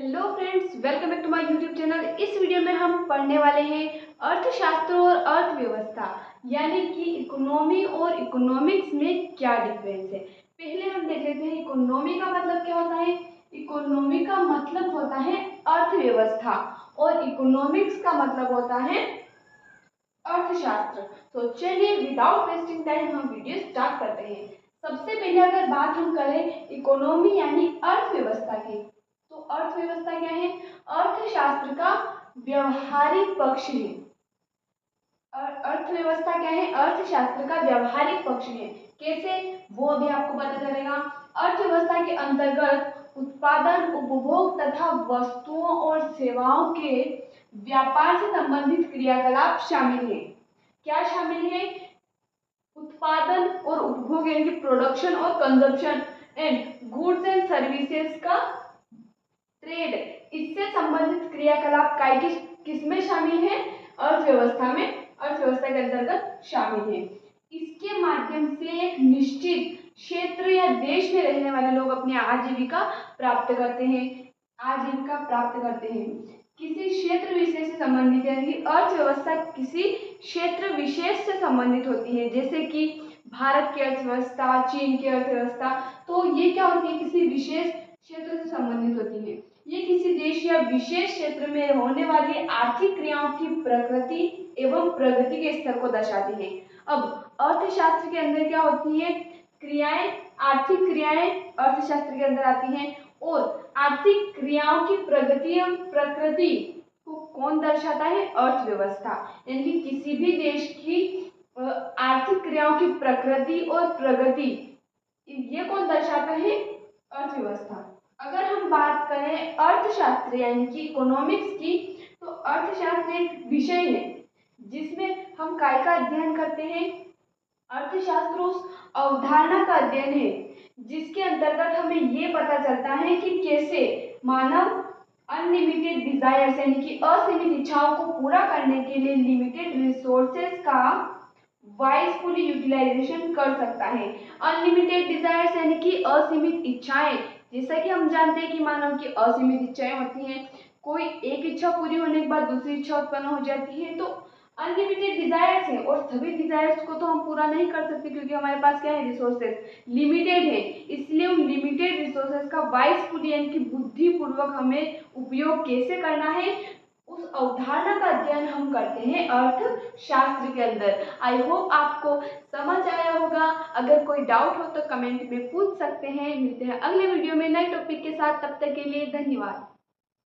Hello friends, welcome back to my YouTube channel. इस video में हम पढ़ने वाले हैं अर्थशास्त्र और अर्थव्यवस्था, यानी कि इकोनॉमी और इकोनॉमिक्स में क्या डिफरेंस है। पहले हम देख लेते हैं इकोनॉमी का मतलब क्या होता है। इकोनॉमी का मतलब होता है अर्थव्यवस्था और इकोनॉमिक्स का मतलब होता है अर्थशास्त्र। तो चलिए विदाउट वेस्टिंग टाइम हम वीडियो स्टार्ट करते हैं। सबसे पहले अगर बात हम करें इकोनॉमी यानी अर्थव्यवस्था की, तो अर्थव्यवस्था क्या है? अर्थशास्त्र का व्यवहारिक पक्ष है। अर्थव्यवस्था क्या है? अर्थशास्त्र का व्यवहारिक पक्ष है। कैसे, वो भी आपको पता चलेगा। अर्थव्यवस्था के अंतर्गत उत्पादन, उपभोग तथा वस्तुओं और सेवाओं के व्यापार से संबंधित क्रियाकलाप शामिल है। क्या शामिल है? उत्पादन और उपभोग यानी कि प्रोडक्शन और consumption and goods and services का ट्रेड, इससे संबंधित क्रियाकलाप किसमें शामिल है? अर्थव्यवस्था में, अर्थव्यवस्था के अंतर्गत शामिल है। इसके माध्यम से एक निश्चित क्षेत्र या देश में रहने वाले लोग अपनी आजीविका प्राप्त करते हैं। किसी क्षेत्र विशेष से संबंधित, यानी कि अर्थव्यवस्था किसी क्षेत्र विशेष से संबंधित होती है, जैसे कि भारत की अर्थव्यवस्था, चीन की अर्थव्यवस्था। तो ये क्या होती है? किसी विशेष क्षेत्र से संबंधित होती है। ये किसी देश या विशेष क्षेत्र में होने वाली आर्थिक क्रियाओं की प्रकृति एवं प्रगति के स्तर को दर्शाती है। अब अर्थशास्त्र के अंदर क्या होती है? क्रियाएं, आर्थिक क्रियाएं अर्थशास्त्र के अंदर आती हैं, और आर्थिक क्रियाओं की प्रगति एवं प्रकृति को कौन दर्शाता है? अर्थव्यवस्था। यानी कि किसी भी देश की आर्थिक क्रियाओं की प्रकृति और प्रगति, ये कौन दर्शाता है? अर्थव्यवस्था। अगर हम बात करें अर्थशास्त्र यानी कि इकोनॉमिक्स की, तो अर्थशास्त्र एक विषय है जिसमें हम काय का अध्ययन करते हैं? अर्थशास्त्र उस अवधारणा का अध्ययन है जिसके अंतर्गत हमें ये पता चलता है कि कैसे मानव अनलिमिटेड डिजायर्स यानी कि असीमित इच्छाओं को पूरा करने के लिए लिमिटेड रिसोर्सेज का वाइजफुली यूटिलाइजेशन कर सकता है। अनलिमिटेड डिजायर्स यानी कि असीमित इच्छाएं, जैसा कि हम जानते हैं कि मानव की असीमित इच्छाएं होती हैं। कोई एक इच्छा पूरी होने के बाद दूसरी इच्छा उत्पन्न हो जाती है, तो अनलिमिटेड डिजायर्स है, और सभी डिजायर्स को तो हम पूरा नहीं कर सकते क्योंकि हमारे पास क्या है? रिसोर्सेज लिमिटेड है। इसलिए उन लिमिटेड रिसोर्सेज का वाइजफुली यानी कि बुद्धिपूर्वक हमें उपयोग कैसे करना है, उस अवधारणा का अध्ययन हम करते हैं अर्थशास्त्र के अंदर। आई होप आपको समझ आया होगा। अगर कोई डाउट हो तो कमेंट में पूछ सकते हैं। मिलते हैं अगले वीडियो में नए टॉपिक के साथ, तब तक के लिए धन्यवाद।